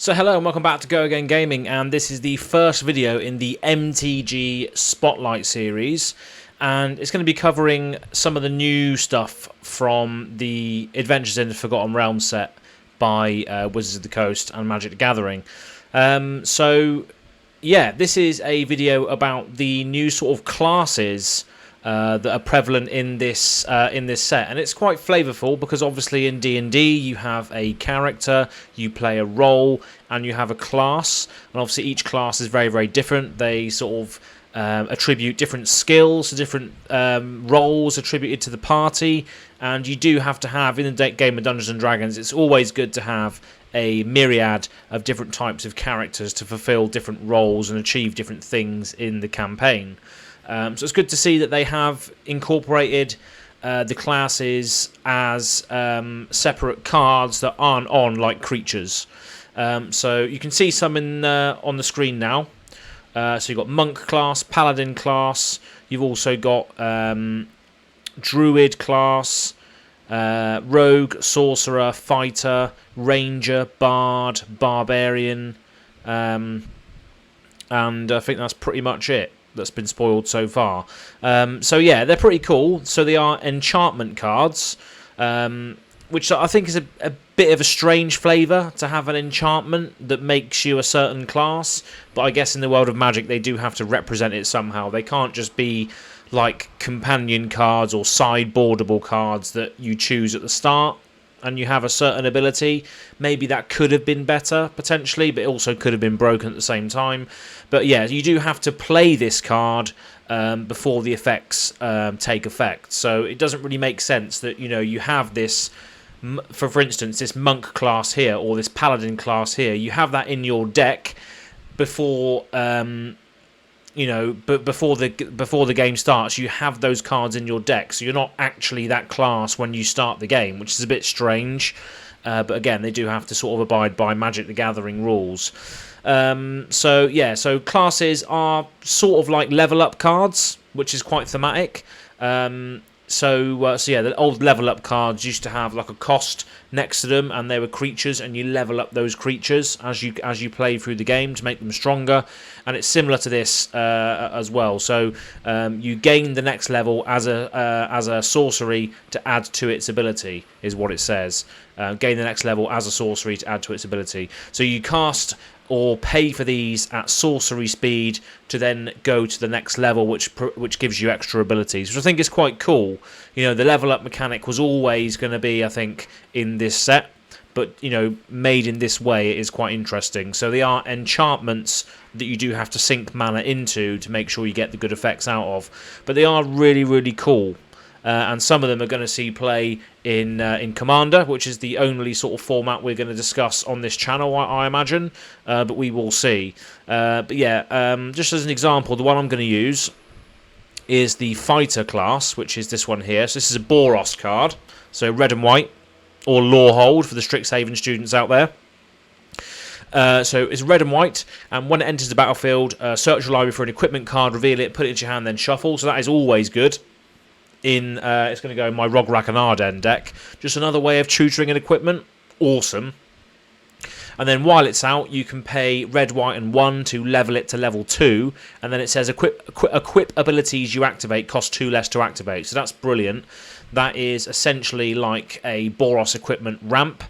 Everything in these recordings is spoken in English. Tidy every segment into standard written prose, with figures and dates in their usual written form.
So hello and welcome back to Go Again Gaming, and this is the first video in the MTG Spotlight series, and it's going to be covering some of the new stuff from the Adventures in the Forgotten Realms set by Wizards of the Coast and Magic the Gathering. So yeah, this is a video about the new sort of classes that are prevalent in this set, and it's quite flavourful because obviously in D&D you have a character, you play a role, and you have a class, and obviously each class is very, very different. They sort of attribute different skills to different roles attributed to the party, and you do have to have, in the game of Dungeons & Dragons, it's always good to have a myriad of different types of characters to fulfill different roles and achieve different things in the campaign. So it's good to see that they have incorporated the classes as separate cards that aren't on like creatures. So you can see some on the screen now. So you've got Monk class, Paladin class. You've also got Druid class, Rogue, Sorcerer, Fighter, Ranger, Bard, Barbarian, and I think that's pretty much it that's been spoiled so far. So yeah, they're pretty cool. So they are enchantment cards, which I think is a bit of a strange flavour to have an enchantment that makes you a certain class, but I guess in the world of Magic they do have to represent it somehow. They can't just be like companion cards or sideboardable cards that you choose at the start and you have a certain ability. Maybe that could have been better, potentially, but it also could have been broken at the same time. But yeah, you do have to play this card before the effects take effect. So it doesn't really make sense that, you know, you have this, for instance, this Monk class here, or this Paladin class here, you have that in your deck before... you know, but before the game starts, you have those cards in your deck, so you're not actually that class when you start the game, which is a bit strange. But again, they do have to sort of abide by Magic the Gathering rules. So yeah, so classes are sort of like level up cards, which is quite thematic. So yeah, the old level up cards used to have like a cost next to them, and they were creatures, and you level up those creatures as you play through the game to make them stronger. And it's similar to this as well. So you gain the next level as a sorcery to add to its ability, is what it says. Gain the next level as a sorcery to add to its ability. So you cast or pay for these at sorcery speed to then go to the next level, which gives you extra abilities, which I think is quite cool. You know, the level up mechanic was always going to be, I think, in this set, but, you know, made in this way, it is quite interesting. So they are enchantments that you do have to sink mana into to make sure you get the good effects out of, but they are really, really cool. And some of them are going to see play in Commander, which is the only sort of format we're going to discuss on this channel, I imagine. But we will see. But yeah, just as an example, the one I'm going to use is the Fighter class, which is this one here. So this is a Boros card, so red and white, or Lorehold for the Strixhaven students out there. So it's red and white, and when it enters the battlefield, search your library for an equipment card, reveal it, put it into your hand, then shuffle. So that is always good. It's going to go in my Rograk and Ardenn deck. Just another way of tutoring an equipment. Awesome. And then while it's out, you can pay red, white, and 1 to level it to level 2. And then it says equip abilities you activate cost 2 less to activate. So that's brilliant. That is essentially like a Boros equipment ramp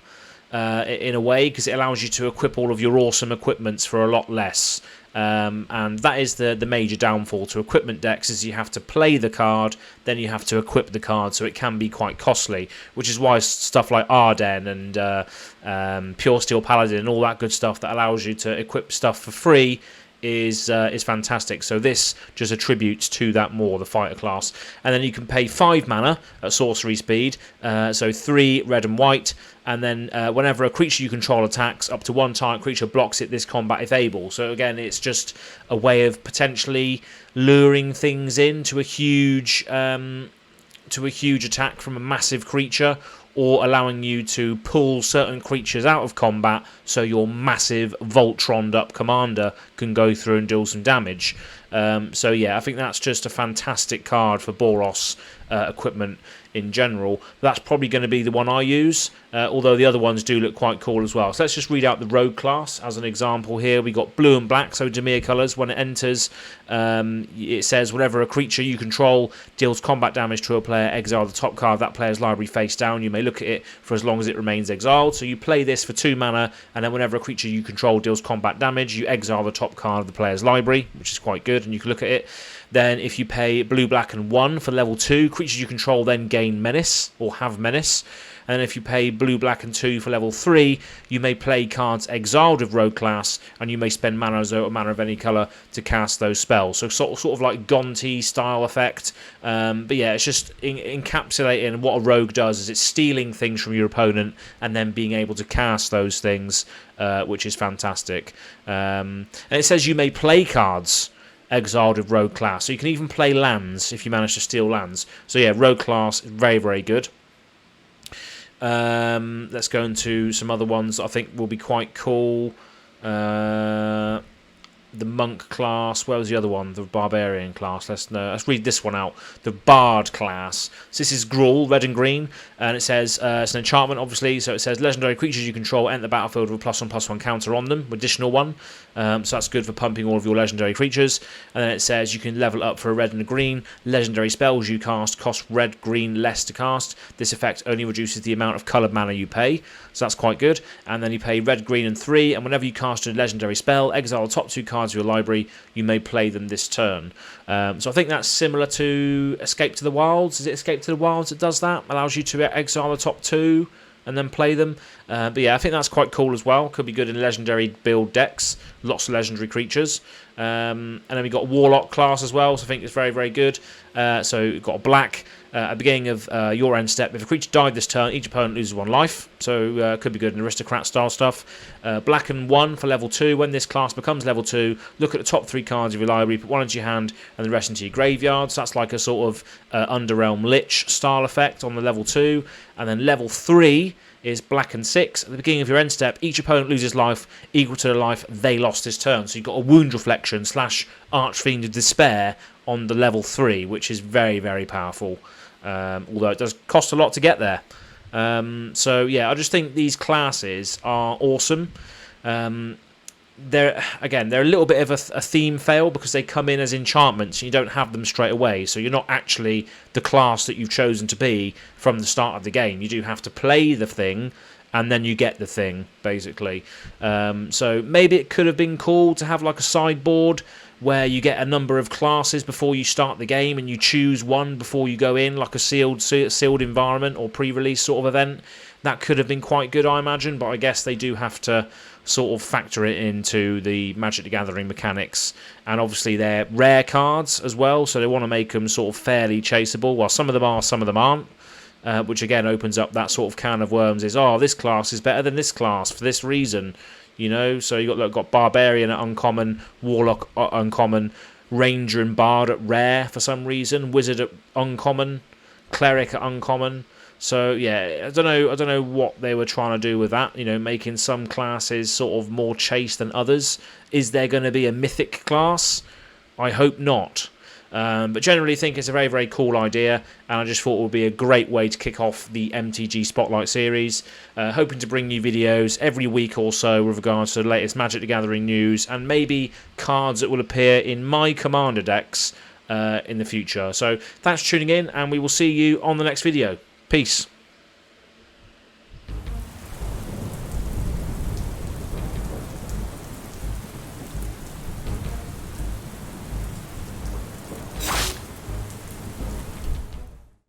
in a way, because it allows you to equip all of your awesome equipments for a lot less. And that is the major downfall to equipment decks, is you have to play the card, then you have to equip the card, so it can be quite costly, which is why stuff like Ardenn and Pure Steel Paladin and all that good stuff that allows you to equip stuff for free is fantastic. So this just attributes to that more, the Fighter class. And then you can pay 5 mana at sorcery speed, so 3 red and white, and then whenever a creature you control attacks, up to 1 target creature blocks it this combat if able. So again, it's just a way of potentially luring things into a huge attack from a massive creature, or allowing you to pull certain creatures out of combat so your massive Voltroned up commander can go through and deal some damage. So yeah, I think that's just a fantastic card for Boros equipment in general. That's probably going to be the one I use. although the other ones do look quite cool as well. So let's just read out the rogue class as an example here. We got blue and black, so Dimir colours. When it enters, it says whenever a creature you control deals combat damage to a player, exile the top card of that player's library face down. You may look at it for as long as it remains exiled. So you play this for 2 mana, and then whenever a creature you control deals combat damage, you exile the top card of the player's library, which is quite good, and you can look at it. Then if you pay blue, black and 1 for level 2, creatures you control then gain menace, or have menace. And if you pay blue, black and 2 for level 3, you may play cards exiled of rogue class, and you may spend mana as a mana of any colour to cast those spells. So sort of like Gonti style effect. But yeah, it's just encapsulating what a rogue does, is it's stealing things from your opponent and then being able to cast those things, which is fantastic. And it says you may play cards exiled of rogue class. So you can even play lands if you manage to steal lands. So yeah, rogue class, very, very good. Let's go into some other ones that I think will be quite cool. The monk class. Where was the other one? The barbarian class. Let's read this one out. The bard class. So this is Gruul, red and green, and it says it's an enchantment, obviously. So it says legendary creatures you control enter the battlefield with a +1/+1 counter on them, additional one. So that's good for pumping all of your legendary creatures. And then it says you can level up for a red and a green. Legendary spells you cast cost red, green less to cast. This effect only reduces the amount of coloured mana you pay. So that's quite good. And then you pay red, green and 3. And whenever you cast a legendary spell, exile the top 2 cards of your library. You may play them this turn. So I think that's similar to Escape to the Wilds. Is it Escape to the Wilds that does that? Allows you to exile the top 2 and then play them. But yeah, I think that's quite cool as well. Could be good in legendary build decks. Lots of legendary creatures. And then we've got Warlock class as well, so I think it's very, very good. So you've got a black. At the beginning of your end step, if a creature died this turn, each opponent loses 1 life. So could be good in aristocrat style stuff. Black and 1 for level 2. When this class becomes level 2, look at the top 3 cards of your library, put 1 into your hand and the rest into your graveyard. So that's like a sort of Underrealm Lich style effect on the level 2. And then level 3 is black and 6. At the beginning of your end step, each opponent loses life equal to the life they lost this turn. So you've got a wound reflection / Archfiend of Despair on the level 3, which is very, very powerful. Although it does cost a lot to get there. So yeah, I just think these classes are awesome. They're a little bit of a theme fail because they come in as enchantments and you don't have them straight away, so you're not actually the class that you've chosen to be from the start of the game. You do have to play the thing and then you get the thing, basically. So maybe it could have been cool to have like a sideboard where you get a number of classes before you start the game and you choose one before you go in, like a sealed environment or pre-release sort of event. That could have been quite good, I imagine, but I guess they do have to sort of factor it into the Magic the Gathering mechanics. And obviously they're rare cards as well, so they want to make them sort of fairly chaseable. Well, some of them are, some of them aren't. Which again opens up that sort of can of worms, is, oh, this class is better than this class for this reason. You know, so you got Barbarian at uncommon, Warlock at uncommon, Ranger and Bard at rare for some reason, Wizard at uncommon, Cleric at uncommon. So yeah, I don't know what they were trying to do with that. You know, making some classes sort of more chase than others. Is there going to be a mythic class? I hope not. But generally think it's a very, very cool idea, and I just thought it would be a great way to kick off the MTG Spotlight series. Hoping to bring you videos every week or so with regards to the latest Magic the Gathering news, and maybe cards that will appear in my Commander decks in the future. So thanks for tuning in, and we will see you on the next video. Peace.